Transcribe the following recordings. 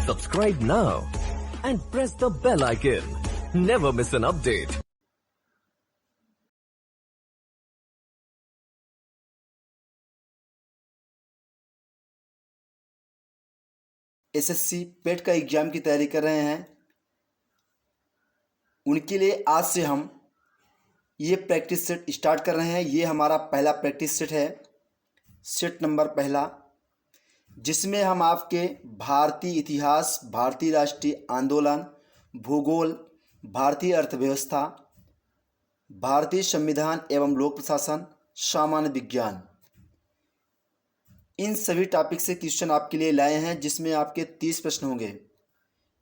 Subscribe now and press the bell icon. Never miss an update. SSC PET का exam की तैयारी कर रहे हैं, उनके लिए आज से हम ये प्रैक्टिस सेट स्टार्ट कर रहे हैं। ये हमारा पहला प्रैक्टिस सेट है, सेट नंबर पहला, जिसमें हम आपके भारतीय इतिहास, भारतीय राष्ट्रीय आंदोलन, भूगोल, भारतीय अर्थव्यवस्था, भारतीय संविधान एवं लोक प्रशासन, सामान्य विज्ञान, इन सभी टॉपिक से क्वेश्चन आपके लिए लाए हैं, जिसमें आपके 30 प्रश्न होंगे।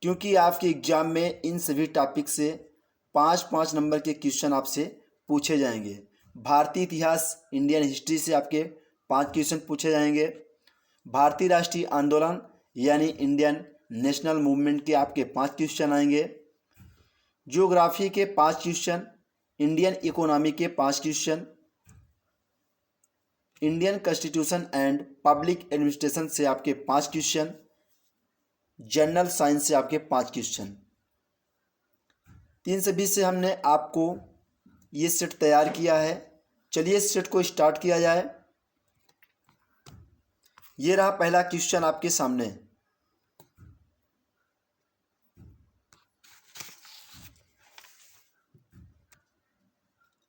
क्योंकि आपके एग्जाम में इन सभी टॉपिक से 5-5 नंबर के क्वेश्चन आपसे पूछे जाएंगे। भारतीय इतिहास, इंडियन हिस्ट्री से आपके 5 क्वेश्चन पूछे जाएंगे। भारतीय राष्ट्रीय आंदोलन यानी इंडियन नेशनल मूवमेंट के आपके 5 क्वेश्चन आएंगे। ज्योग्राफी के 5 क्वेश्चन, इंडियन इकोनॉमी के 5 question, Indian constitution and public administration से आपके 5 क्वेश्चन, जनरल साइंस से आपके 5 क्वेश्चन। 3 सभी से हमने आपको ये सेट तैयार किया है। चलिए इस सेट को स्टार्ट किया जाए। ये रहा पहला क्वेश्चन आपके सामने।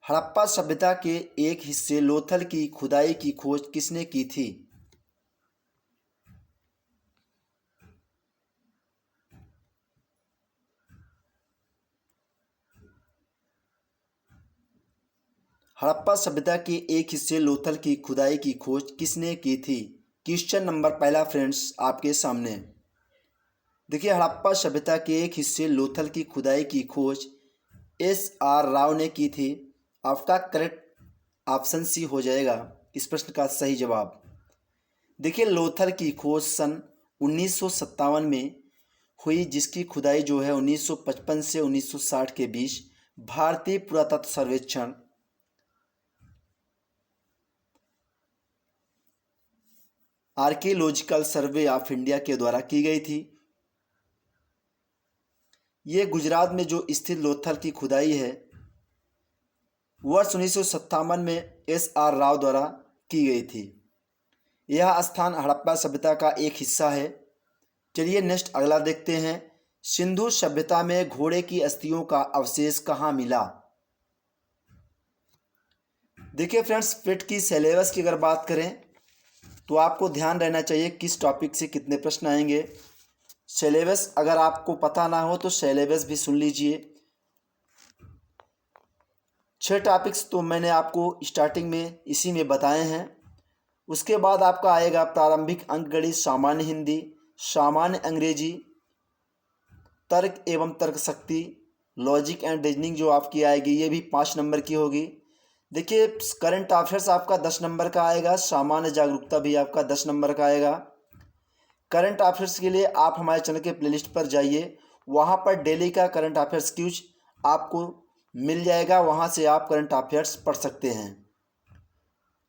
हड़प्पा सभ्यता के एक हिस्से लोथल की खुदाई की खोज किसने की थी? हड़प्पा सभ्यता के एक हिस्से लोथल की खुदाई की खोज किसने की थी? क्वेश्चन नंबर पहला फ्रेंड्स आपके सामने। देखिए, हड़प्पा सभ्यता के एक हिस्से लोथल की खुदाई की खोज SR राव ने की थी। आपका करेक्ट ऑप्शन सी हो जाएगा इस प्रश्न का सही जवाब। देखिए, लोथल की खोज सन 1957 में हुई, जिसकी खुदाई जो है 1955 से 1960 के बीच भारतीय पुरातत्व सर्वेक्षण आर्कियोलॉजिकल सर्वे ऑफ इंडिया के द्वारा की गई थी। ये गुजरात में जो स्थित लोथल की खुदाई है, वर्ष 1957 में SR राव द्वारा की गई थी। यह स्थान हड़प्पा सभ्यता का एक हिस्सा है। चलिए नेक्स्ट अगला देखते हैं। सिंधु सभ्यता में घोड़े की अस्थियों का अवशेष कहाँ मिला? देखिए फ्रेंड्स, पेट की सिलेबस की अगर बात करें तो आपको ध्यान रहना चाहिए किस टॉपिक से कितने प्रश्न आएंगे। सिलेबस अगर आपको पता ना हो तो सिलेबस भी सुन लीजिए। 6 टॉपिक्स तो मैंने आपको स्टार्टिंग में इसी में बताए हैं। उसके बाद आपका आएगा प्रारंभिक अंकगणित, सामान्य हिंदी, सामान्य अंग्रेजी, तर्क एवं तर्क शक्ति, लॉजिक एंड रीजनिंग जो आपकी आएगी ये भी 5 नंबर की होगी। देखिए, करंट अफेयर्स आपका 10 नंबर का आएगा, सामान्य जागरूकता भी आपका 10 नंबर का आएगा। करंट अफेयर्स के लिए आप हमारे चैनल के प्लेलिस्ट पर जाइए, वहाँ पर डेली का करंट अफेयर्स क्यूज आपको मिल जाएगा, वहाँ से आप करंट अफेयर्स पढ़ सकते हैं।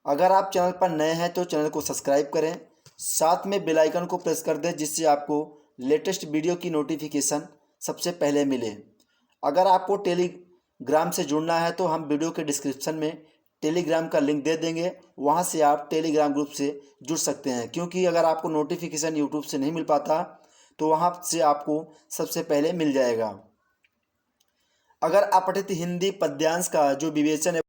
अगर आप चैनल पर नए हैं तो चैनल को सब्सक्राइब करें, साथ में बेल आइकन को प्रेस कर दें, जिससे आपको लेटेस्ट वीडियो की नोटिफिकेशन सबसे पहले मिले। अगर आपको टेलीग्राम से जुड़ना है तो हम वीडियो के डिस्क्रिप्शन में टेलीग्राम का लिंक दे देंगे, वहाँ से आप टेलीग्राम ग्रुप से जुड़ सकते हैं। क्योंकि अगर आपको नोटिफिकेशन यूट्यूब से नहीं मिल पाता तो वहाँ से आपको सबसे पहले मिल जाएगा। अगर अपठित हिंदी पद्यांश का जो विवेचन है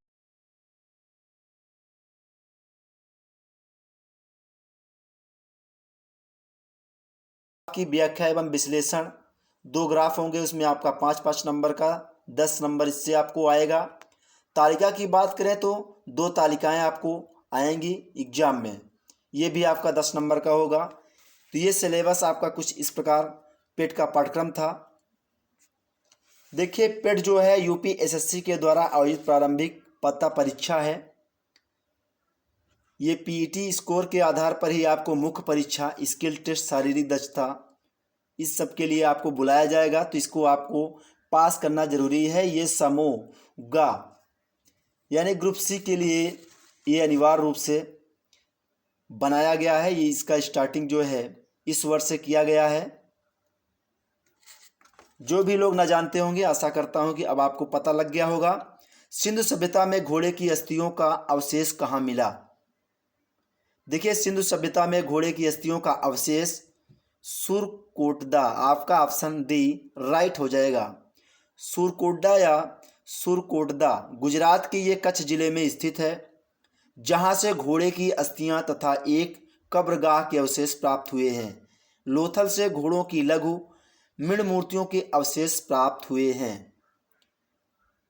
की व्याख्या एवं विश्लेषण, 2 ग्राफ होंगे, उसमें आपका 5-5 नंबर का 10 नंबर इससे आपको आएगा। तालिका की बात करें तो 2 तालिकाएं आपको आएंगी एग्जाम में, ये भी आपका 10 नंबर का होगा। तो ये सिलेबस आपका कुछ इस प्रकार पेट का पाठ्यक्रम था। देखिए, पेट जो है UPSSC के द्वारा आयोजित प्रारंभिक पत्ता परीक्षा है। ये PET स्कोर के आधार पर ही आपको मुख्य परीक्षा, स्किल टेस्ट, शारीरिक दक्षता, इस सब के लिए आपको बुलाया जाएगा। तो इसको आपको पास करना जरूरी है। ये समोगा यानी ग्रुप C के लिए ये अनिवार्य रूप से बनाया गया है। ये इसका स्टार्टिंग जो है इस वर्ष से किया गया है। जो भी लोग ना जानते होंगे, आशा करता हूं कि अब आपको पता लग गया होगा। सिंधु सभ्यता में घोड़े की अस्थियों का अवशेष कहाँ मिला? देखिए, सिंधु सभ्यता में घोड़े की अस्थियों का अवशेष सुरकोटदा, आपका ऑप्शन डी राइट हो जाएगा। सुरकोटदा या सुरकोटदा गुजरात के ये कच्छ जिले में स्थित है, जहां से घोड़े की अस्थियां तथा एक कब्रगाह के अवशेष प्राप्त हुए हैं। लोथल से घोड़ों की लघु मृण मूर्तियों के अवशेष प्राप्त हुए हैं।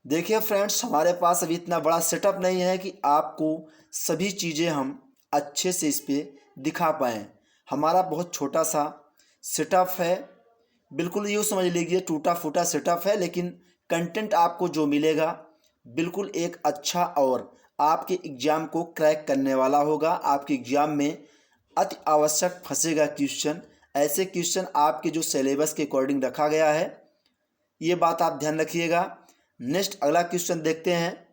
देखिए फ्रेंड्स, हमारे पास अभी इतना बड़ा सेटअप नहीं है कि आपको सभी चीज़ें हम अच्छे से इस पर दिखा पाएँ। हमारा बहुत छोटा सा सेटअप है, बिल्कुल यूँ समझ लीजिए टूटा फूटा सेटअप है, लेकिन कंटेंट आपको जो मिलेगा बिल्कुल एक अच्छा और आपके एग्ज़ाम को क्रैक करने वाला होगा। आपके एग्ज़ाम में अति आवश्यक फंसेगा क्वेश्चन, ऐसे क्वेश्चन आपके जो सिलेबस के अकॉर्डिंग रखा गया है, ये बात आप ध्यान रखिएगा। नेक्स्ट अगला क्वेश्चन देखते हैं।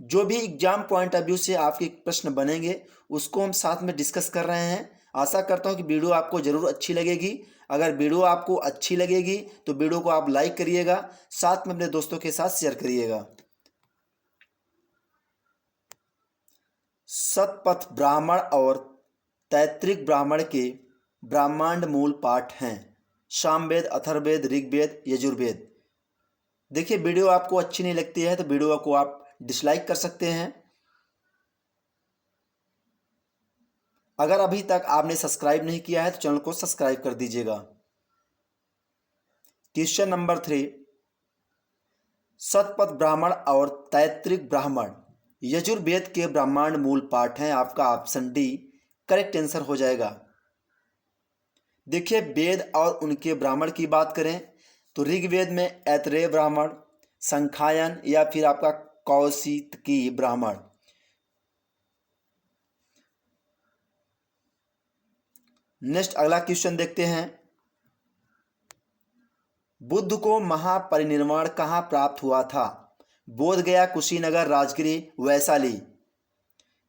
जो भी एग्जाम पॉइंट ऑफ व्यू से आपके प्रश्न बनेंगे उसको हम साथ में डिस्कस कर रहे हैं। आशा करता हूँ कि वीडियो आपको ज़रूर अच्छी लगेगी। अगर वीडियो आपको अच्छी लगेगी तो वीडियो को आप लाइक करिएगा, साथ में अपने दोस्तों के साथ शेयर करिएगा। शतपथ ब्राह्मण और तैत्तिरीय ब्राह्मण के ब्रह्मांड मूल पाठ हैं। सामवेद, अथर्ववेद, ऋग्वेद, यजुर्वेद। देखिए, वीडियो आपको अच्छी नहीं लगती है तो वीडियो को आप डिसलाइक कर सकते हैं। अगर अभी तक आपने सब्सक्राइब नहीं किया है तो चैनल को सब्सक्राइब कर दीजिएगा। क्वेश्चन नंबर 3, शतपथ ब्राह्मण और तैत्तिरीय ब्राह्मण यजुर्वेद के ब्रह्मांड मूल पाठ हैं। आपका ऑप्शन डी करेक्ट आंसर हो जाएगा। देखिए, वेद और उनके ब्राह्मण की बात करें तो ऋग्वेद में ऐतरेय ब्राह्मण, संखायन या फिर आपका कौशितकी ब्राह्मण। नेक्स्ट अगला क्वेश्चन देखते हैं। बुद्ध को महापरिनिर्वाण कहाँ प्राप्त हुआ था? बोध गया, कुशीनगर, राजगिरी, वैशाली।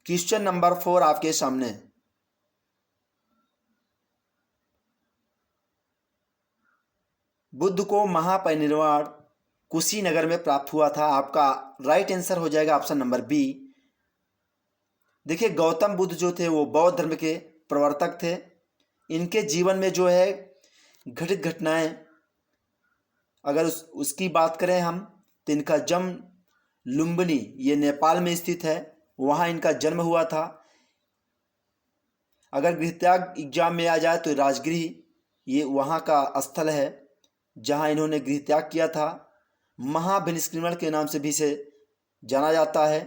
क्वेश्चन नंबर 4 आपके सामने। बुद्ध को महापरिनिर्वाण कुशीनगर में प्राप्त हुआ था। आपका राइट आंसर हो जाएगा ऑप्शन नंबर बी। देखिए, गौतम बुद्ध जो थे वो बौद्ध धर्म के प्रवर्तक थे। इनके जीवन में जो है घटित घटनाएं अगर उसकी बात करें हम तो इनका जन्म लुम्बिनी, ये नेपाल में स्थित है, वहाँ इनका जन्म हुआ था। अगर गृहत्याग एग्जाम में आ जाए तो राजगिरी ये वहाँ का स्थल है जहाँ इन्होंने गृहत्याग किया था। महाभिनिष्क्रमण के नाम से भी इसे जाना जाता है।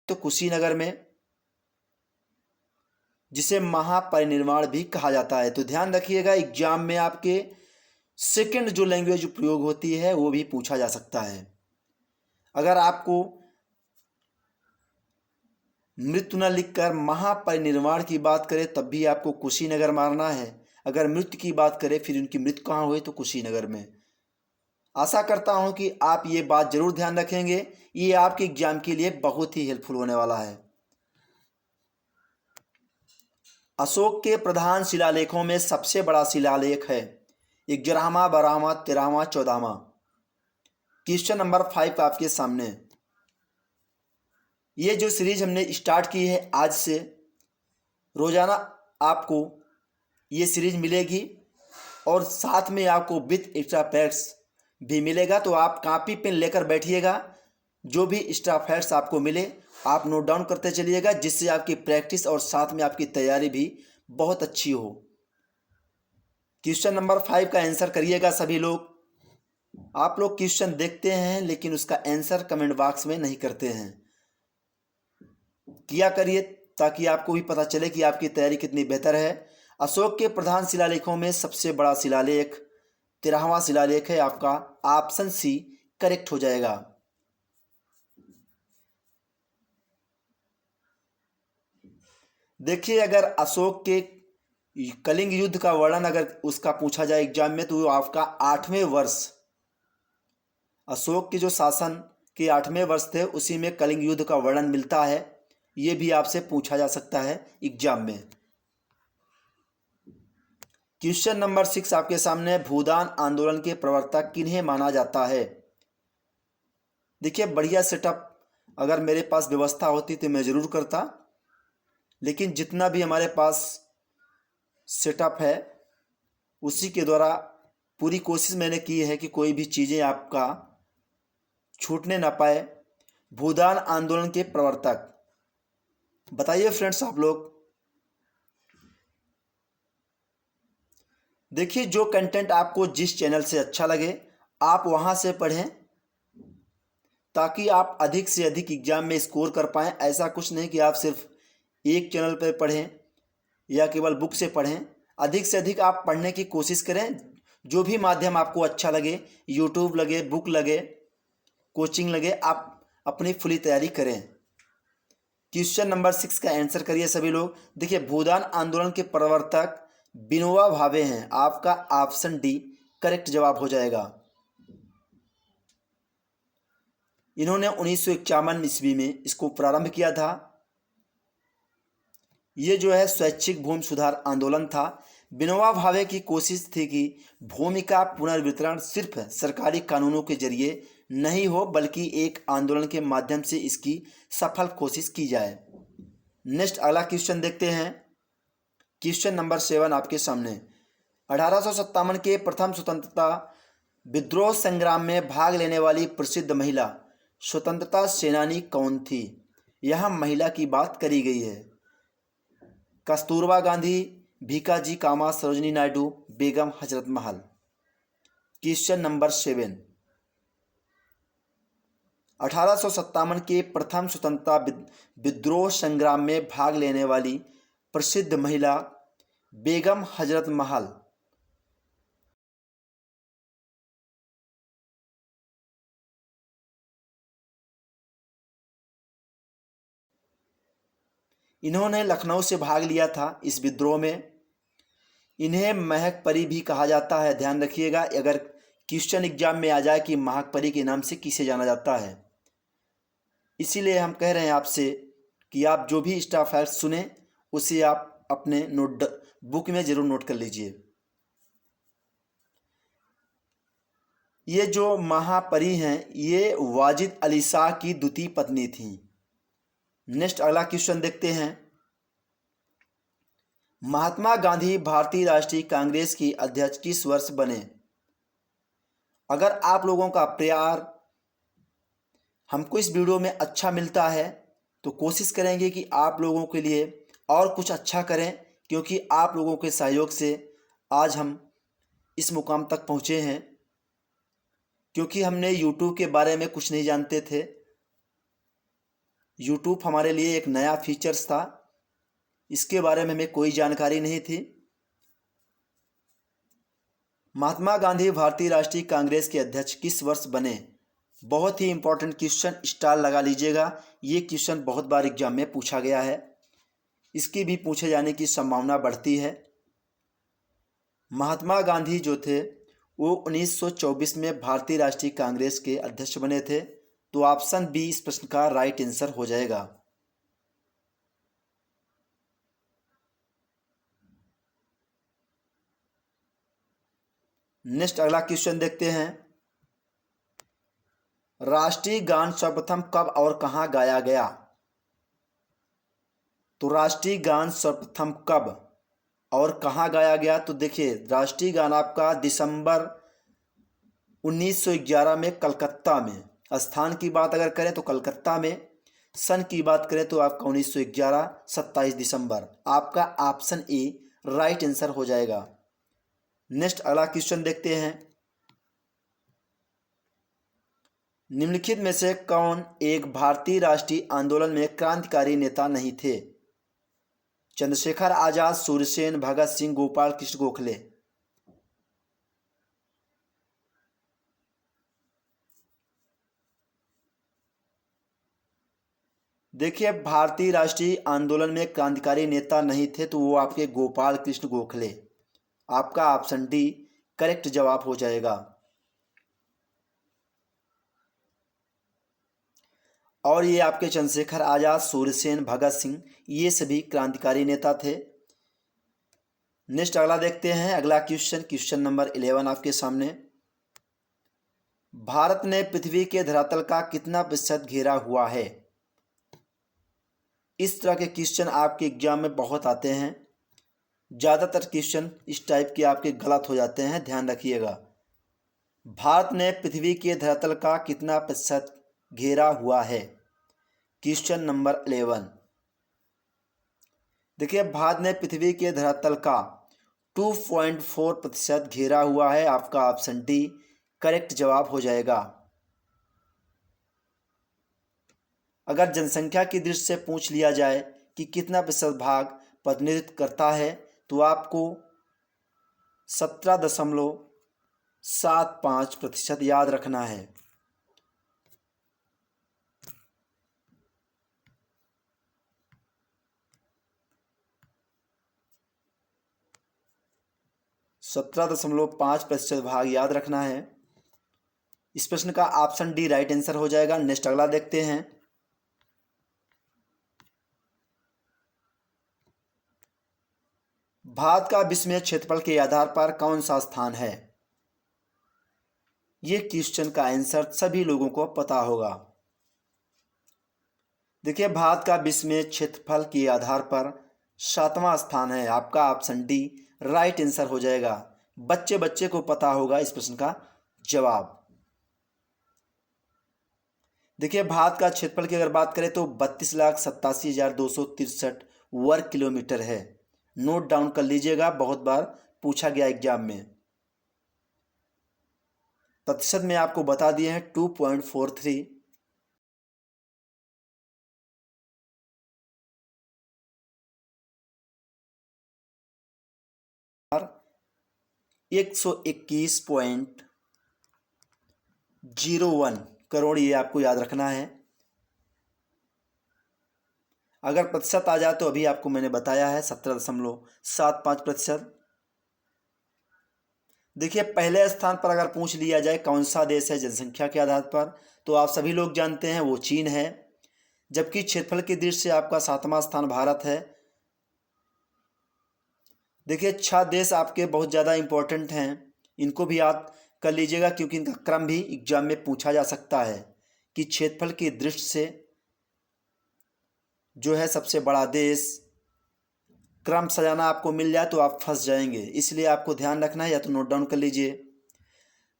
तो कुशीनगर में, जिसे महापरिनिर्वाण भी कहा जाता है। तो ध्यान रखिएगा, एग्जाम में आपके सेकंड जो लैंग्वेज प्रयोग होती है वो भी पूछा जा सकता है। अगर आपको मृत्यु न लिखकर महापरिनिर्वाण की बात करें तब भी आपको कुशीनगर मारना है। अगर मृत्यु की बात करें फिर उनकी मृत्यु कहाँ हुई तो कुशीनगर में। आशा करता हूं कि आप ये बात जरूर ध्यान रखेंगे, ये आपके एग्जाम के लिए बहुत ही हेल्पफुल होने वाला है। अशोक के प्रधान शिलालेखों में सबसे बड़ा शिलालेख है 11वां, 12वां, 13वां, 14वां। क्वेश्चन नंबर 5 आपके सामने। ये जो सीरीज हमने स्टार्ट की है आज से, रोजाना आपको ये सीरीज मिलेगी और साथ में आपको विथ एक्स्ट्रा फैक्ट्स भी मिलेगा। तो आप कॉपी पेन लेकर बैठिएगा, जो भी एक्स्ट्रा फैक्ट्स आपको मिले आप नोट डाउन करते चलिएगा, जिससे आपकी प्रैक्टिस और साथ में आपकी तैयारी भी बहुत अच्छी हो। क्वेश्चन नंबर 5 का आंसर करिएगा सभी लोग। आप लोग क्वेश्चन देखते हैं लेकिन उसका आंसर कमेंट बॉक्स में नहीं करते हैं, किया करिए ताकि आपको भी पता चले कि आपकी तैयारी कितनी बेहतर है। अशोक के प्रधान शिलालेखों में सबसे बड़ा शिलालेख 13वां शिलालेख है। आपका ऑप्शन सी करेक्ट हो जाएगा। देखिए, अगर अशोक के कलिंग युद्ध का वर्णन अगर उसका पूछा जाए एग्जाम में तो आपका 8वें वर्ष, अशोक के जो शासन के 8वें वर्ष थे उसी में कलिंग युद्ध का वर्णन मिलता है। ये भी आपसे पूछा जा सकता है एग्जाम में। क्वेश्चन नंबर 6 आपके सामने, भूदान आंदोलन के प्रवर्तक किन्हें माना जाता है। देखिए बढ़िया सेटअप अगर मेरे पास व्यवस्था होती तो मैं ज़रूर करता, लेकिन जितना भी हमारे पास सेटअप है उसी के द्वारा पूरी कोशिश मैंने की है कि कोई भी चीज़ें आपका छूटने ना पाए। भूदान आंदोलन के प्रवर्तक बताइए फ्रेंड्स आप लोग। देखिए जो कंटेंट आपको जिस चैनल से अच्छा लगे आप वहाँ से पढ़ें, ताकि आप अधिक से अधिक एग्जाम में स्कोर कर पाएँ। ऐसा कुछ नहीं कि आप सिर्फ एक चैनल पर पढ़ें या केवल बुक से पढ़ें, अधिक से अधिक आप पढ़ने की कोशिश करें। जो भी माध्यम आपको अच्छा लगे, यूट्यूब लगे, बुक लगे, कोचिंग लगे, आप अपनी फुली तैयारी करें। क्वेश्चन नंबर 6 का आंसर करिए सभी लोग। देखिए भूदान आंदोलन के प्रवर्तक विनोबा भावे हैं। आपका ऑप्शन डी करेक्ट जवाब हो जाएगा। इन्होंने 1951 ईस्वी में इसको प्रारंभ किया था। ये जो है स्वैच्छिक भूमि सुधार आंदोलन था। विनोबा भावे की कोशिश थी कि भूमि का पुनर्वितरण सिर्फ सरकारी कानूनों के जरिए नहीं हो, बल्कि एक आंदोलन के माध्यम से इसकी सफल कोशिश की जाए। नेक्स्ट अगला क्वेश्चन देखते हैं। क्वेश्चन नंबर 7 आपके सामने, 1857 के प्रथम स्वतंत्रता विद्रोह संग्राम में भाग लेने वाली प्रसिद्ध महिला स्वतंत्रता सेनानी कौन थी। यहाँ महिला की बात करी गई है। कस्तूरबा गांधी, भीकाजी कामा, सरोजिनी नायडू, बेगम हजरत महल। क्वेश्चन नंबर 7, 1857 के प्रथम स्वतंत्रता विद्रोह संग्राम में भाग लेने वाली प्रसिद्ध महिला बेगम हजरत महल। इन्होंने लखनऊ से भाग लिया था इस विद्रोह में। इन्हें महक परी भी कहा जाता है। ध्यान रखिएगा अगर क्वेश्चन एग्जाम में आ जाए कि महक परी के नाम से किसे जाना जाता है। इसीलिए हम कह रहे हैं आपसे कि आप जो भी स्टाफ फैक्ट सुने उसे आप अपने नोट बुक में ज़रूर नोट कर लीजिए। ये जो महापरी हैं ये वाजिद अली शाह की द्वितीय पत्नी थी। नेक्स्ट अगला क्वेश्चन देखते हैं। महात्मा गांधी भारतीय राष्ट्रीय कांग्रेस की अध्यक्ष किस वर्ष बने। अगर आप लोगों का प्यार हमको इस वीडियो में अच्छा मिलता है तो कोशिश करेंगे कि आप लोगों के लिए और कुछ अच्छा करें, क्योंकि आप लोगों के सहयोग से आज हम इस मुकाम तक पहुँचे हैं। क्योंकि हमने यूट्यूब के बारे में कुछ नहीं जानते थे। यूट्यूब हमारे लिए एक नया फीचर्स था, इसके बारे में हमें कोई जानकारी नहीं थी। महात्मा गांधी भारतीय राष्ट्रीय कांग्रेस के अध्यक्ष किस वर्ष बने। बहुत ही इंपॉर्टेंट क्वेश्चन, स्टार लगा लीजिएगा। ये क्वेश्चन बहुत बार एग्जाम में पूछा गया है, इसकी भी पूछे जाने की संभावना बढ़ती है। महात्मा गांधी जो थे वो 1924 में भारतीय राष्ट्रीय कांग्रेस के अध्यक्ष बने थे। तो ऑप्शन बी इस प्रश्न का राइट आंसर हो जाएगा। नेक्स्ट अगला क्वेश्चन देखते हैं। राष्ट्रीय गान सर्वप्रथम कब और कहां गाया गया। तो राष्ट्रीय गान सर्वप्रथम कब और कहां गाया गया। तो देखिए राष्ट्रीय गान आपका दिसंबर 1911 में कलकत्ता में। स्थान की बात अगर करें तो कलकत्ता में, सन की बात करें तो आपका 1911 27 दिसंबर। आपका ऑप्शन ए राइट आंसर हो जाएगा। नेक्स्ट अगला क्वेश्चन देखते हैं। निम्नलिखित में से कौन एक भारतीय राष्ट्रीय आंदोलन में क्रांतिकारी नेता नहीं थे। चंद्रशेखर आजाद, सूर्यसेन, भगत सिंह, गोपाल कृष्ण गोखले। देखिए भारतीय राष्ट्रीय आंदोलन में क्रांतिकारी नेता नहीं थे तो वो आपके गोपाल कृष्ण गोखले। आपका ऑप्शन डी करेक्ट जवाब हो जाएगा। और ये आपके चंद्रशेखर आज़ाद, सूर्यसेन, भगत सिंह, ये सभी क्रांतिकारी नेता थे। नेक्स्ट अगला देखते हैं। अगला क्वेश्चन नंबर 11 आपके सामने। भारत ने पृथ्वी के धरातल का कितना प्रतिशत घेरा हुआ है? इस तरह के क्वेश्चन आपके एग्जाम में बहुत आते हैं। ज़्यादातर क्वेश्चन इस टाइप के आपके गलत हो जाते हैं, ध्यान रखिएगा। भारत ने पृथ्वी के धरातल का कितना प्रतिशत घेरा हुआ है? Question number 11। देखिए, भारत ने पृथ्वी के धरातल का 2.4% घेरा हुआ है। आपका ऑप्शन डी करेक्ट जवाब हो जाएगा। अगर जनसंख्या की दृष्टि से पूछ लिया जाए कि कितना प्रतिशत भाग प्रतिनिधित्व करता है, तो आपको 17.75% याद रखना है। सत्रह दशमलव 5% भाग याद रखना है। इस प्रश्न का ऑप्शन डी राइट आंसर हो जाएगा। नेक्स्ट अगला देखते हैं। भारत का विश्व में क्षेत्रफल के आधार पर कौन सा स्थान है? ये क्वेश्चन का आंसर सभी लोगों को पता होगा। देखिए, भारत का विश्व में क्षेत्रफल के आधार पर 7वां स्थान है। आपका ऑप्शन डी राइट आंसर हो जाएगा। बच्चे बच्चे को पता होगा इस प्रश्न का जवाब। देखिए, भारत का क्षेत्रफल की अगर बात करें तो 32,87,263 वर्ग किलोमीटर है। नोट डाउन कर लीजिएगा, बहुत बार पूछा गया एग्जाम में। प्रतिशत में आपको बता दिए हैं 2.43। और 121.01 करोड़, ये आपको याद रखना है। अगर प्रतिशत आ जाए तो अभी आपको मैंने बताया है 17.75%। देखिए, पहले स्थान पर अगर पूछ लिया जाए कौन सा देश है जनसंख्या के आधार पर, तो आप सभी लोग जानते हैं वो चीन है। जबकि क्षेत्रफल की दृष्टि से आपका 7वां स्थान भारत है। देखिए, 6 देश आपके बहुत ज़्यादा इम्पोर्टेंट हैं, इनको भी याद कर लीजिएगा, क्योंकि इनका क्रम भी एग्जाम में पूछा जा सकता है कि क्षेत्रफल की दृष्टि से जो है सबसे बड़ा देश। क्रम सजाना आपको मिल जाए तो आप फंस जाएंगे, इसलिए आपको ध्यान रखना है, या तो नोट डाउन कर लीजिए।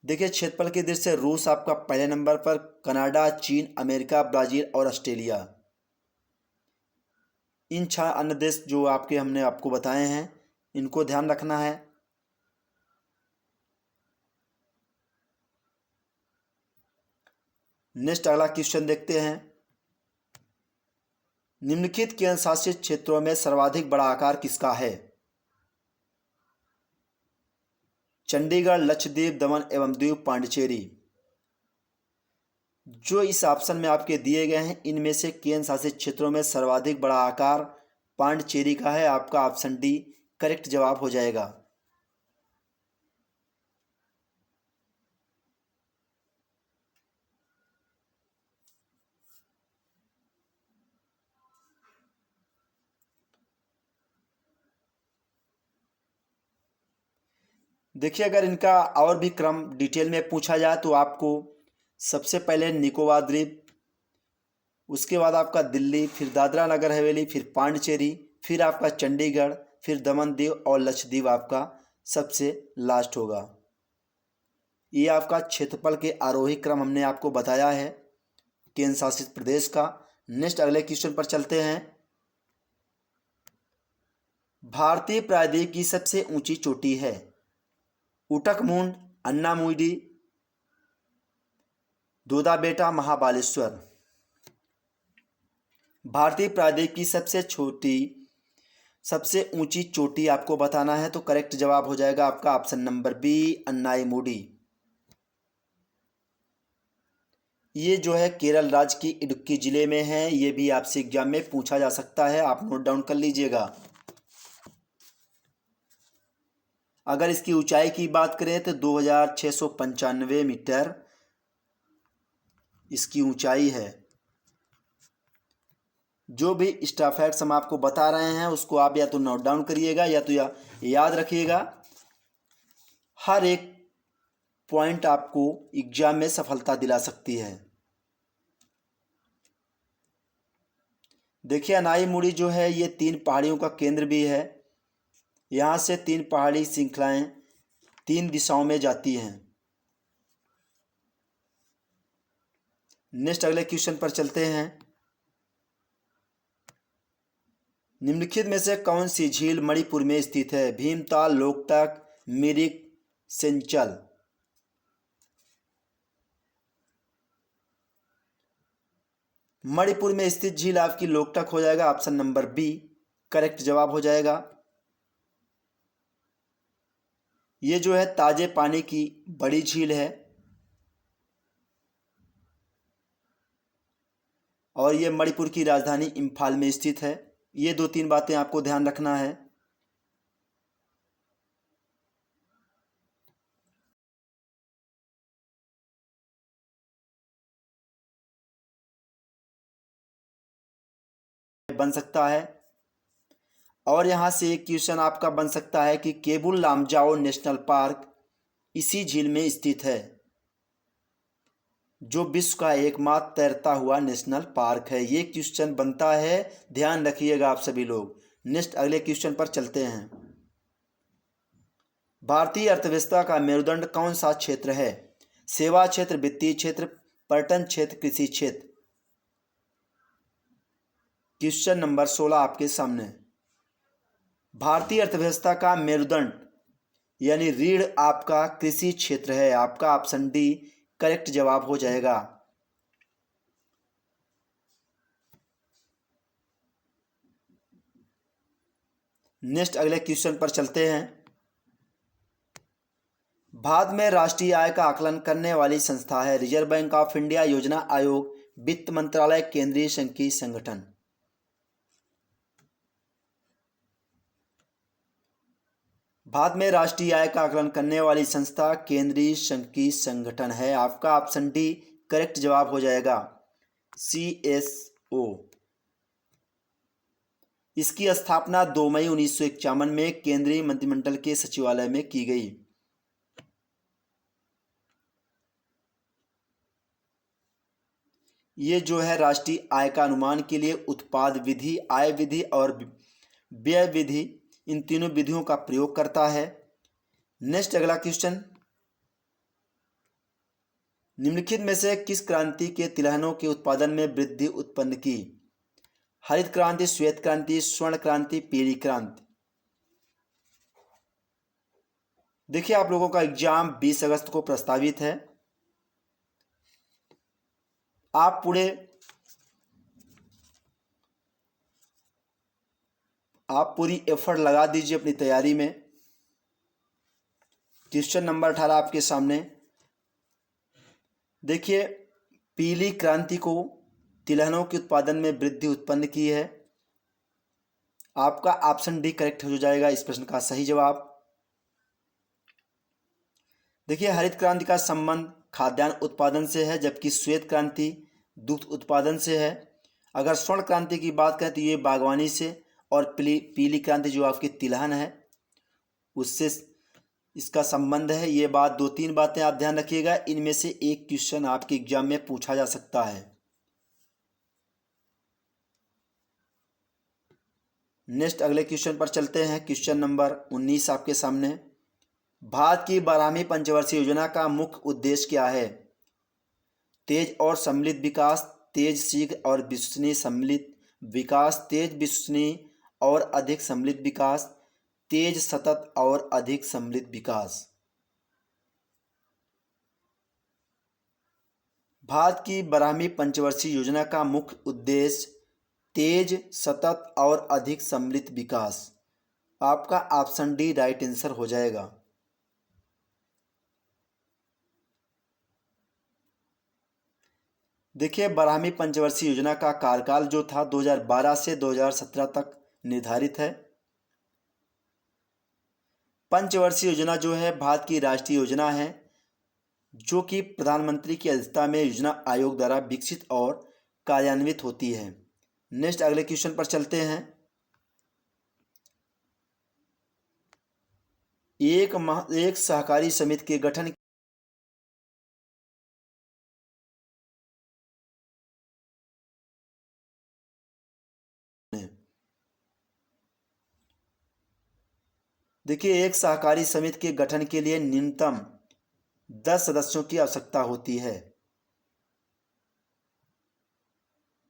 देखिए, क्षेत्रफल की दृष्टि से रूस आपका पहले नंबर पर, कनाडा, चीन, अमेरिका, ब्राज़ील और ऑस्ट्रेलिया। इन 6 अन्य देश जो हमने आपको बताए हैं, इनको ध्यान रखना है। नेक्स्ट अगला क्वेश्चन देखते हैं। निम्नलिखित केंद्र शासित क्षेत्रों में सर्वाधिक बड़ा आकार किसका है? चंडीगढ़, लक्षद्वीप, दमन एवं दीव, पांडिचेरी। जो इस ऑप्शन में आपके दिए गए हैं, इनमें से केंद्र शासित क्षेत्रों में सर्वाधिक बड़ा आकार पांडिचेरी का है। आपका ऑप्शन डी करेक्ट जवाब हो जाएगा। देखिए, अगर इनका और भी क्रम डिटेल में पूछा जाए तो आपको सबसे पहले निकोबार द्वीप, उसके बाद आपका दिल्ली, फिर दादरा नगर हवेली, फिर पांडिचेरी, फिर आपका चंडीगढ़, फिर दमन दीव और लक्षद्वीप आपका सबसे लास्ट होगा। ये आपका क्षेत्रफल के आरोही क्रम हमने आपको बताया है केंद्र शासित प्रदेश का। नेक्स्ट अगले क्वेश्चन पर चलते हैं। भारतीय प्रायद्वीप की सबसे ऊंची चोटी है? उटकमुंड, अन्नामुडी, दोदाबेटा, महाबालेश्वर। भारतीय प्रायद्वीप की सबसे ऊंची चोटी आपको बताना है, तो करेक्ट जवाब हो जाएगा आपका ऑप्शन नंबर बी, अन्नामुडी। ये जो है केरल राज्य की इडुक्की जिले में है। ये भी आपसे एग्जाम में पूछा जा सकता है, आप नोट डाउन कर लीजिएगा। अगर इसकी ऊंचाई की बात करें तो 2695 मीटर इसकी ऊंचाई है। जो भी एक्स्ट्रा फैक्ट्स हम आपको बता रहे हैं उसको आप या तो नोट डाउन करिएगा या तो याद रखिएगा। हर एक पॉइंट आपको एग्जाम में सफलता दिला सकती है। देखिए अनाई मुड़ी जो है ये 3 पहाड़ियों का केंद्र भी है। यहाँ से 3 पहाड़ी श्रृंखलाएं 3 दिशाओं में जाती हैं। नेक्स्ट अगले क्वेश्चन पर चलते हैं। निम्नलिखित में से कौन सी झील मणिपुर में स्थित है? भीमताल, लोकटक, मिरिक, सेंचल। मणिपुर में स्थित झील आपकी लोकटक हो जाएगा। ऑप्शन नंबर बी करेक्ट जवाब हो जाएगा। ये जो है ताजे पानी की बड़ी झील है और ये मणिपुर की राजधानी इम्फाल में स्थित है। ये 2-3 बातें आपको ध्यान रखना है। बन सकता है। और यहाँ से एक क्वेश्चन आपका बन सकता है कि केबुल लामजाओ नेशनल पार्क इसी झील में स्थित है, जो विश्व का एकमात्र तैरता हुआ नेशनल पार्क है। ये क्वेश्चन बनता है, ध्यान रखिएगा आप सभी लोग। नेक्स्ट अगले क्वेश्चन पर चलते हैं। भारतीय अर्थव्यवस्था का मेरुदंड कौन सा क्षेत्र है? सेवा क्षेत्र, वित्तीय क्षेत्र, पर्यटन क्षेत्र, कृषि क्षेत्र। क्वेश्चन नंबर 16 आपके सामने। भारतीय अर्थव्यवस्था का मेरुदंड यानी रीढ़ आपका कृषि क्षेत्र है। आपका ऑप्शन डी करेक्ट जवाब हो जाएगा। नेक्स्ट अगले क्वेश्चन पर चलते हैं। भारत में राष्ट्रीय आय का आकलन करने वाली संस्था है? रिजर्व बैंक ऑफ इंडिया, योजना आयोग, वित्त मंत्रालय, केंद्रीय संघीय संगठन। भारत में राष्ट्रीय आय का आकलन करने वाली संस्था केंद्रीय संघीय संगठन है। आपका ऑप्शन डी करेक्ट जवाब हो जाएगा, CSO। इसकी स्थापना 2 मई 1951 में केंद्रीय मंत्रिमंडल के सचिवालय में की गई। ये जो है राष्ट्रीय आय का अनुमान के लिए उत्पाद विधि, आय विधि और व्यय विधि, इन तीनों विधियों का प्रयोग करता है। नेक्स्ट अगला क्वेश्चन। निम्नलिखित में से किस क्रांति के तिलहनों के उत्पादन में वृद्धि उत्पन्न की? हरित क्रांति, श्वेत क्रांति, स्वर्ण क्रांति, पीली क्रांति। देखिए आप लोगों का एग्जाम 20 अगस्त को प्रस्तावित है। आप पूरी एफर्ट लगा दीजिए अपनी तैयारी में। क्वेश्चन नंबर 18 आपके सामने। देखिए पीली क्रांति को तिलहनों के उत्पादन में वृद्धि उत्पन्न की है। आपका ऑप्शन डी करेक्ट हो जाएगा इस प्रश्न का सही जवाब। देखिए हरित क्रांति का संबंध खाद्यान्न उत्पादन से है, जबकि श्वेत क्रांति दुग्ध उत्पादन से है। अगर स्वर्ण क्रांति की बात करें तो ये बागवानी से, और पीली क्रांति जो आपकी तिलहन है उससे इसका संबंध है। ये बात 2-3 बातें आप ध्यान रखिएगा। इनमें से एक क्वेश्चन आपके एग्जाम में पूछा जा सकता है। नेक्स्ट अगले क्वेश्चन पर चलते हैं। क्वेश्चन नंबर 19 आपके सामने। भारत की 12वीं पंचवर्षीय योजना का मुख्य उद्देश्य क्या है? तेज और सम्मिलित विकास, तेज, शीघ्र और विश्वसनीय सम्मिलित विकास, तेज, विश्वसनीय और अधिक सम्मिलित विकास, तेज, सतत और अधिक सम्मिलित विकास। भारत की 12वीं पंचवर्षीय योजना का मुख्य उद्देश्य तेज, सतत और अधिक सम्मिलित विकास। आपका ऑप्शन डी राइट आंसर हो जाएगा। देखिए 12वीं पंचवर्षीय योजना का कार्यकाल जो था 2012 से 2017 तक निर्धारित है। पंचवर्षीय योजना जो है भारत की राष्ट्रीय योजना है, जो कि प्रधानमंत्री की अध्यक्षता में योजना आयोग द्वारा विकसित और कार्यान्वित होती है। नेक्स्ट अगले क्वेश्चन पर चलते हैं। एक सहकारी समिति के गठन देखिए, एक सहकारी समिति के गठन के लिए न्यूनतम 10 सदस्यों की आवश्यकता होती है।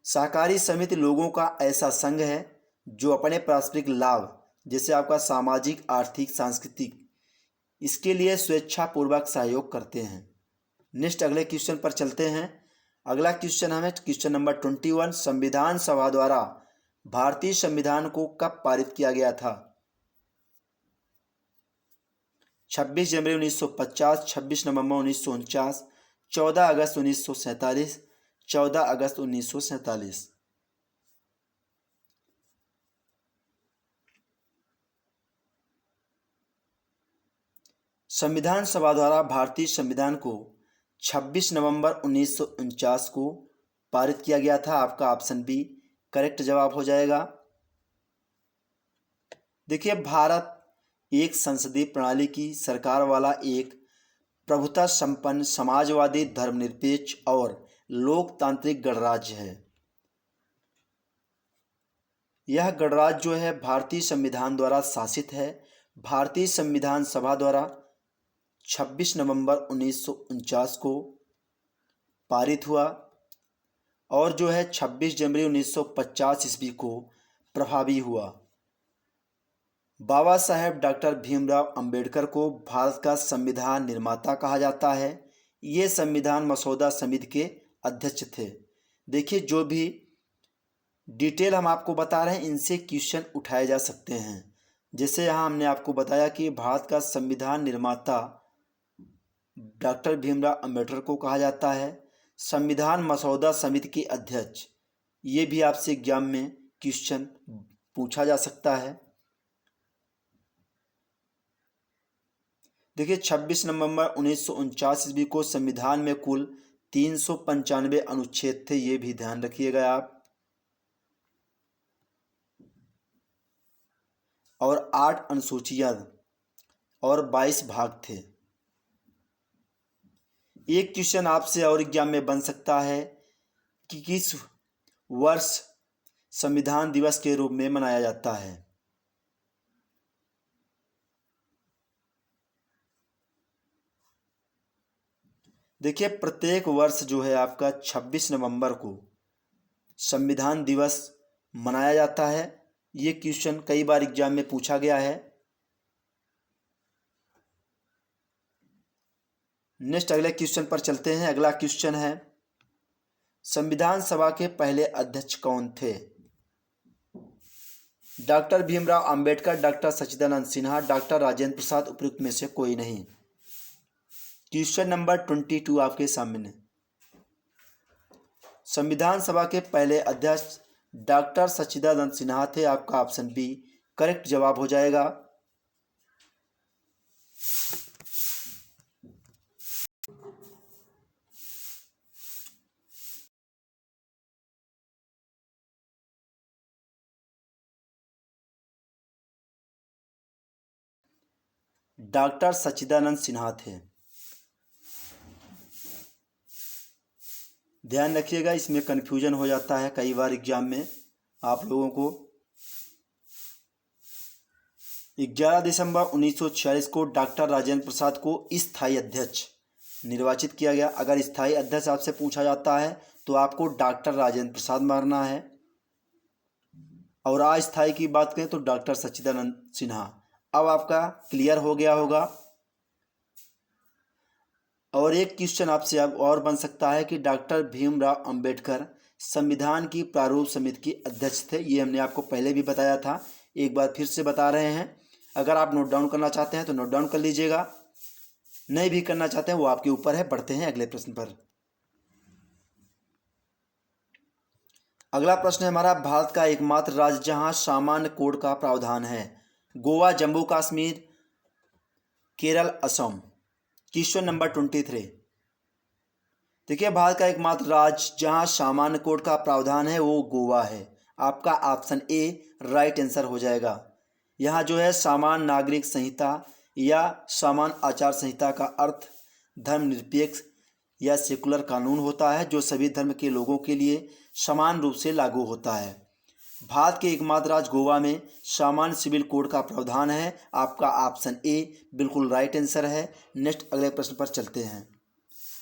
सहकारी समिति लोगों का ऐसा संघ है जो अपने पारस्परिक लाभ, जैसे आपका सामाजिक, आर्थिक, सांस्कृतिक, इसके लिए स्वेच्छापूर्वक सहयोग करते हैं। नेक्स्ट अगले क्वेश्चन पर चलते हैं। अगला क्वेश्चन हमें क्वेश्चन नंबर 21, संविधान सभा द्वारा भारतीय संविधान को कब पारित किया गया था? 26 जनवरी 1950, 26 नवंबर 1949, 14 अगस्त 1947, 14 अगस्त 1947। संविधान सभा द्वारा भारतीय संविधान को 26 नवंबर 1949 को पारित किया गया था। आपका ऑप्शन बी करेक्ट जवाब हो जाएगा। देखिए, भारत एक संसदीय प्रणाली की सरकार वाला एक प्रभुता संपन्न, समाजवादी, धर्मनिरपेक्ष और लोकतांत्रिक गणराज्य है। यह गणराज्य जो है भारतीय संविधान द्वारा शासित है। भारतीय संविधान सभा द्वारा 26 नवंबर 1949 को पारित हुआ और जो है 26 जनवरी 1950 ईस्वी को प्रभावी हुआ। बाबा साहेब डॉक्टर भीमराव अंबेडकर को भारत का संविधान निर्माता कहा जाता है। ये संविधान मसौदा समिति के अध्यक्ष थे। देखिए, जो भी डिटेल हम आपको बता रहे हैं, इनसे क्वेश्चन उठाए जा सकते हैं। जैसे यहाँ हमने आपको बताया कि भारत का संविधान निर्माता डॉक्टर भीमराव अंबेडकर को कहा जाता है। संविधान मसौदा समिति के अध्यक्ष, ये भी आपसे एग्जाम में क्वेश्चन पूछा जा सकता है। देखिए, 26 नवंबर 1949 ईस्वी को संविधान में कुल 395 अनुच्छेद थे, ये भी ध्यान रखिएगा आप, और 8 अनुसूचियां और 22 भाग थे। एक क्वेश्चन आपसे और एग्जाम में बन सकता है कि किस वर्ष संविधान दिवस के रूप में मनाया जाता है? देखिए, प्रत्येक वर्ष जो है आपका 26 नवंबर को संविधान दिवस मनाया जाता है। ये क्वेश्चन कई बार एग्जाम में पूछा गया है। नेक्स्ट अगले क्वेश्चन पर चलते हैं। अगला क्वेश्चन है, संविधान सभा के पहले अध्यक्ष कौन थे? डॉक्टर भीमराव अंबेडकर, डॉक्टर सच्चिदानंद सिन्हा, डॉक्टर राजेंद्र प्रसाद, उपयुक्त में से कोई नहीं। क्वेश्चन नंबर 22 आपके सामने। संविधान सभा के पहले अध्यक्ष डॉक्टर सच्चिदानंद सिन्हा थे। आपका ऑप्शन बी करेक्ट जवाब हो जाएगा। डॉक्टर सच्चिदानंद सिन्हा थे। ध्यान रखिएगा, इसमें कन्फ्यूजन हो जाता है कई बार एग्जाम में आप लोगों को। 11 दिसंबर 1946 को डॉक्टर राजेंद्र प्रसाद को स्थायी अध्यक्ष निर्वाचित किया गया। अगर स्थायी अध्यक्ष आपसे पूछा जाता है तो आपको डॉक्टर राजेंद्र प्रसाद मारना है, और अस्थायी की बात करें तो डॉक्टर सच्चिदानंद सिन्हा। अब आपका क्लियर हो गया होगा। और एक क्वेश्चन आपसे अब और बन सकता है कि डॉक्टर भीमराव अंबेडकर संविधान की प्रारूप समिति के अध्यक्ष थे। ये हमने आपको पहले भी बताया था, एक बार फिर से बता रहे हैं। अगर आप नोट डाउन करना चाहते हैं तो नोट डाउन कर लीजिएगा, नहीं भी करना चाहते हैं वो आपके ऊपर है। बढ़ते हैं अगले प्रश्न पर। अगला प्रश्न है हमारा, भारत का एकमात्र राज्य जहां सामान्य कोड का प्रावधान है? गोवा, जम्मू कश्मीर, केरल, असम। Question number 23। देखिए, भारत का एकमात्र राज्य जहां सामान्य कोड का प्रावधान है वो गोवा है। आपका ऑप्शन ए राइट आंसर हो जाएगा। यहाँ जो है सामान्य नागरिक संहिता या सामान्य आचार संहिता का अर्थ धर्मनिरपेक्ष या सेकुलर कानून होता है जो सभी धर्म के लोगों के लिए समान रूप से लागू होता है। भारत के एकमात्र राज्य गोवा में सामान्य सिविल कोड का प्रावधान है। आपका ऑप्शन ए बिल्कुल राइट आंसर है। नेक्स्ट अगले प्रश्न पर चलते हैं।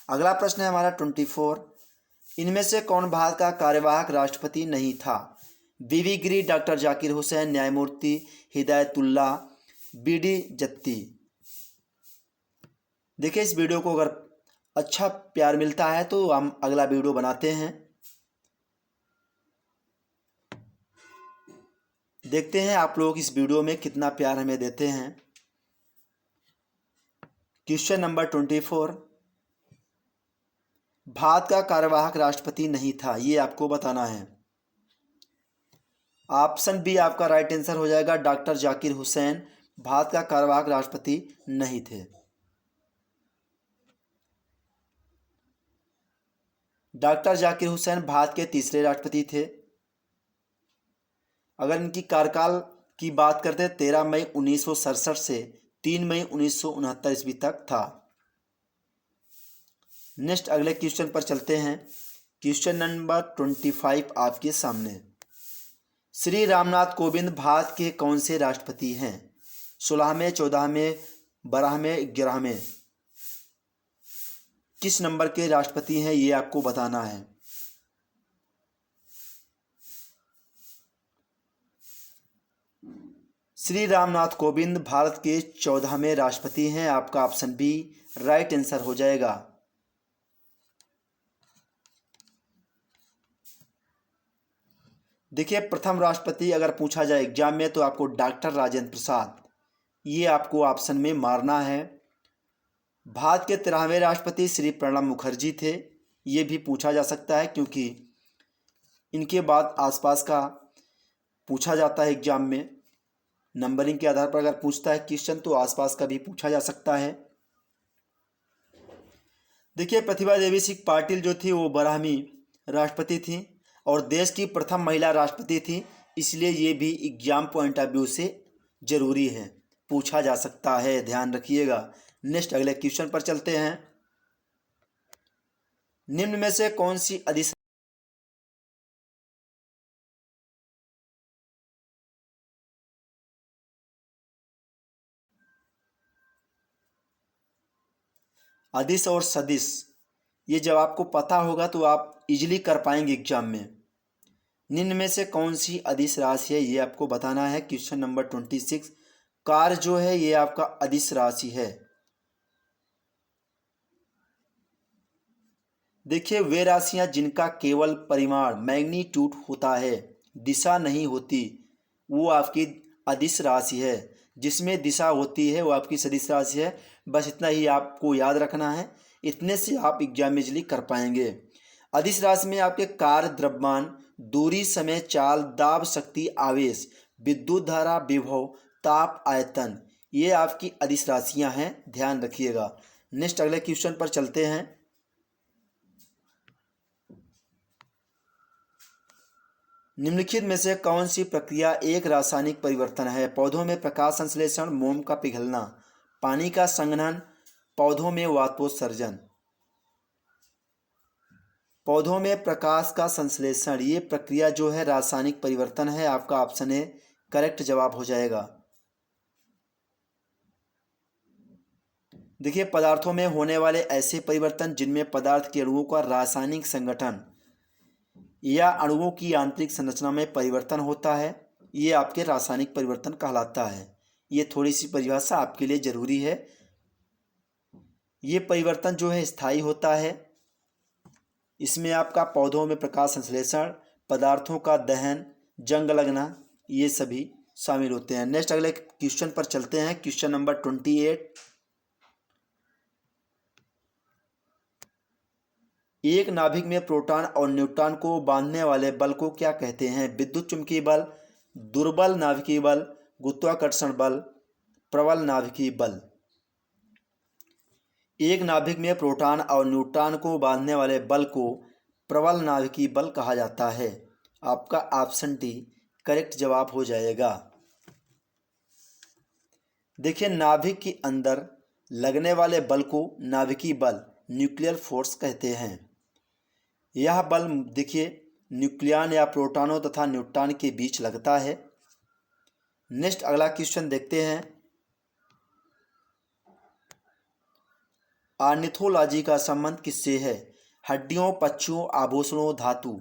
अगला प्रश्न है हमारा 24। इनमें से कौन भारत का कार्यवाहक राष्ट्रपति नहीं था? बीवी गिरी, डॉक्टर जाकिर हुसैन, न्यायमूर्ति हिदायतुल्ला, बीडी जत्ती। देखिए, इस वीडियो को अगर अच्छा प्यार मिलता है तो हम अगला वीडियो बनाते हैं। देखते हैं आप लोग इस वीडियो में कितना प्यार हमें देते हैं। Question number 24। भारत का कार्यवाहक राष्ट्रपति नहीं था, ये आपको बताना है। ऑप्शन बी आपका राइट आंसर हो जाएगा। डॉक्टर जाकिर हुसैन भारत का कार्यवाहक राष्ट्रपति नहीं थे। डॉक्टर जाकिर हुसैन भारत के तीसरे राष्ट्रपति थे। अगर इनकी कार्यकाल की बात करते हैं 13 मई 1967 से 3 मई 1969 ईस्वी तक था। नेक्स्ट अगले क्वेश्चन पर चलते हैं। क्वेश्चन नंबर 25 आपके सामने। श्री रामनाथ कोविंद भारत के कौन से राष्ट्रपति हैं? 16वें, 14वें, 12वें, 11वें? किस नंबर के राष्ट्रपति हैं ये आपको बताना है। श्री रामनाथ कोविंद भारत के 14वें राष्ट्रपति हैं। आपका ऑप्शन बी राइट आंसर हो जाएगा। देखिए, प्रथम राष्ट्रपति अगर पूछा जाए एग्जाम में तो आपको डॉक्टर राजेंद्र प्रसाद, ये आपको ऑप्शन में मारना है। भारत के 13वें राष्ट्रपति श्री प्रणब मुखर्जी थे, ये भी पूछा जा सकता है क्योंकि इनके बाद आसपास का पूछा जाता है एग्जाम में। नंबरिंग के आधार पर अगर पूछता है क्वेश्चन तो आसपास का भी पूछा जा सकता है। देखिए, प्रतिभा देवी सिंह पाटिल जो थी वो 12वीं राष्ट्रपति थी और देश की प्रथम महिला राष्ट्रपति थी, इसलिए ये भी एग्जाम पॉइंट ऑफ व्यू से जरूरी है, पूछा जा सकता है, ध्यान रखिएगा। नेक्स्ट अगले क्वेश्चन पर चलते हैं। निम्न में से कौन सी अदिश और सदिश, ये जब आपको पता होगा तो आप इजीली कर पाएंगे एग्जाम में। निम्न में से कौन सी अदिश राशि है ये आपको बताना है। Question number 26। कार जो है ये आपका अदिश राशि है। देखिए, वे राशियां जिनका केवल परिमाण मैग्नीट्यूड होता है, दिशा नहीं होती, वो आपकी अदिश राशि है। जिसमें दिशा होती है वो आपकी सदिश राशि है। बस इतना ही आपको याद रखना है, इतने से आप एग्जाम में इजली कर पाएंगे। अदिश राशि में आपके कार्य, द्रव्यमान, दूरी, समय, चाल, दाब, शक्ति, आवेश, विद्युत धारा, विभव, ताप, आयतन, ये आपकी अदिश राशियां हैं, ध्यान रखिएगा। नेक्स्ट अगले क्वेश्चन पर चलते हैं। निम्नलिखित में से कौन सी प्रक्रिया एक रासायनिक परिवर्तन है? पौधों में प्रकाश संश्लेषण, मोम का पिघलना, पानी का संघनन, पौधों में वाष्पोत्सर्जन। पौधों में प्रकाश का संश्लेषण, ये प्रक्रिया जो है रासायनिक परिवर्तन है। आपका ऑप्शन ए करेक्ट जवाब हो जाएगा। देखिए, पदार्थों में होने वाले ऐसे परिवर्तन जिनमें पदार्थ के अणुओं का रासायनिक संगठन या अणुओं की आंतरिक संरचना में परिवर्तन होता है, ये आपके रासायनिक परिवर्तन कहलाता है। ये थोड़ी सी परिभाषा आपके लिए जरूरी है। ये परिवर्तन जो है स्थायी होता है। इसमें आपका पौधों में प्रकाश संश्लेषण, पदार्थों का दहन, जंग लगना, ये सभी शामिल होते हैं। नेक्स्ट अगले क्वेश्चन पर चलते हैं। Question number 28। एक नाभिक में प्रोटॉन और न्यूट्रॉन को बांधने वाले बल को क्या कहते हैं? विद्युत चुंबकीय बल, दुर्बल नाभिकीय बल, गुरुत्वाकर्षण बल, प्रबल नाभिकीय बल। एक नाभिक में प्रोटॉन और न्यूट्रॉन को बांधने वाले बल को प्रबल नाभिकीय बल कहा जाता है। आपका ऑप्शन डी करेक्ट जवाब हो जाएगा। देखिए, नाभिक के अंदर लगने वाले बल को नाभिकीय बल न्यूक्लियर फोर्स कहते हैं। यह बल देखिए न्यूक्लियन या प्रोटॉनों तथा न्यूट्रॉन के बीच लगता है। नेक्स्ट अगला क्वेश्चन देखते हैं। ऑर्निथोलॉजी का संबंध किससे है? हड्डियों, पक्षियों, आभूषणों, धातु।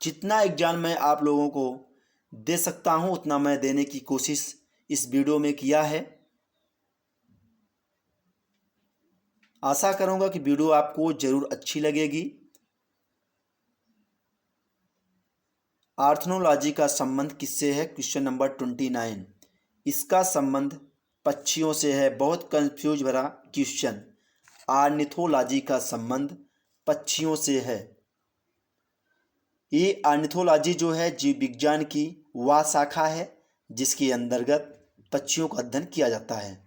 जितना एग्जाम में आप लोगों को दे सकता हूं उतना मैं देने की कोशिश इस वीडियो में किया है। आशा करूंगा कि वीडियो आपको जरूर अच्छी लगेगी। ऑर्निथोलॉजी का संबंध किससे है? Question number 29। इसका संबंध पक्षियों से है। बहुत कंफ्यूज भरा क्वेश्चन। ऑर्निथोलॉजी का संबंध पक्षियों से है। ये ऑर्निथोलॉजी जो है जीव विज्ञान की वह शाखा है जिसके अंतर्गत पक्षियों का अध्ययन किया जाता है।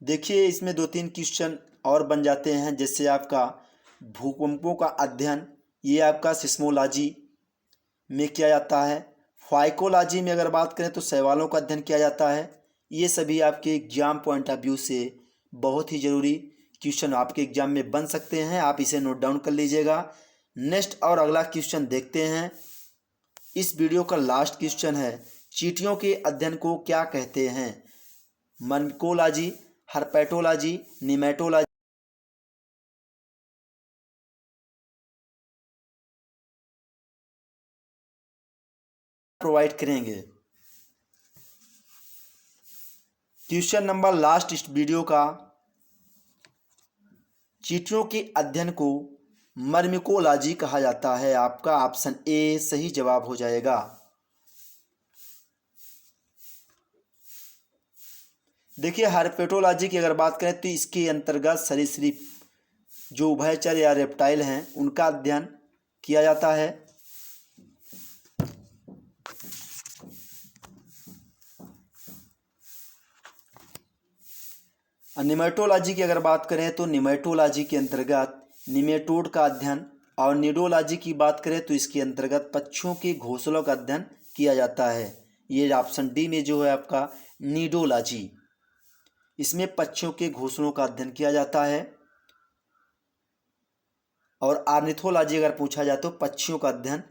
देखिए, इसमें 2-3 क्वेश्चन और बन जाते हैं। जैसे आपका भूकंपों का अध्ययन, ये आपका सिस्मोलॉजी में किया जाता है। फाइकोलॉजी में अगर बात करें तो शैवालों का अध्ययन किया जाता है। ये सभी आपके एग्जाम पॉइंट ऑफ व्यू से बहुत ही ज़रूरी क्वेश्चन आपके एग्जाम में बन सकते हैं। आप इसे नोट डाउन कर लीजिएगा। नेक्स्ट और अगला क्वेश्चन देखते हैं। इस वीडियो का लास्ट क्वेश्चन है, चींटियों के अध्ययन को क्या कहते हैं? मर्मिकोलॉजी, हर्पेटोलॉजी, निमेटोलॉजी प्रोवाइड करेंगे। क्वेश्चन नंबर लास्ट इस वीडियो का, चींटियों के अध्ययन को मर्मिकोलॉजी कहा जाता है। आपका ऑप्शन ए सही जवाब हो जाएगा। देखिए, हर्पेटोलॉजी की अगर बात करें तो इसके अंतर्गत सरीसृप जो उभयचर या रेप्टाइल हैं उनका अध्ययन किया जाता है। निमेटोलॉजी की अगर बात करें तो निमेटोलॉजी के अंतर्गत निमेटोड का अध्ययन, और नीडोलॉजी की बात करें तो इसके अंतर्गत पक्षियों के घोंसलों का अध्ययन किया जाता है। ये ऑप्शन डी में जो है आपका नीडोलॉजी, इसमें पक्षियों के घोंसलों का अध्ययन किया जाता है। और ऑर्निथोलॉजी अगर पूछा जाए तो पक्षियों का अध्ययन।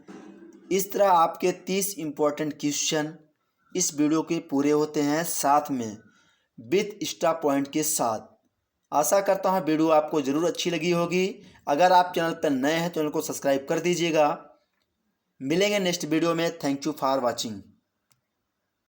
इस तरह आपके 30 इंपॉर्टेंट क्वेश्चन इस वीडियो के पूरे होते हैं, साथ में विथ एक्स्ट्रा पॉइंट के साथ। आशा करता हूँ वीडियो आपको ज़रूर अच्छी लगी होगी। अगर आप चैनल पर नए हैं तो चैनल को सब्सक्राइब कर दीजिएगा। मिलेंगे नेक्स्ट वीडियो में। Thank you for watching.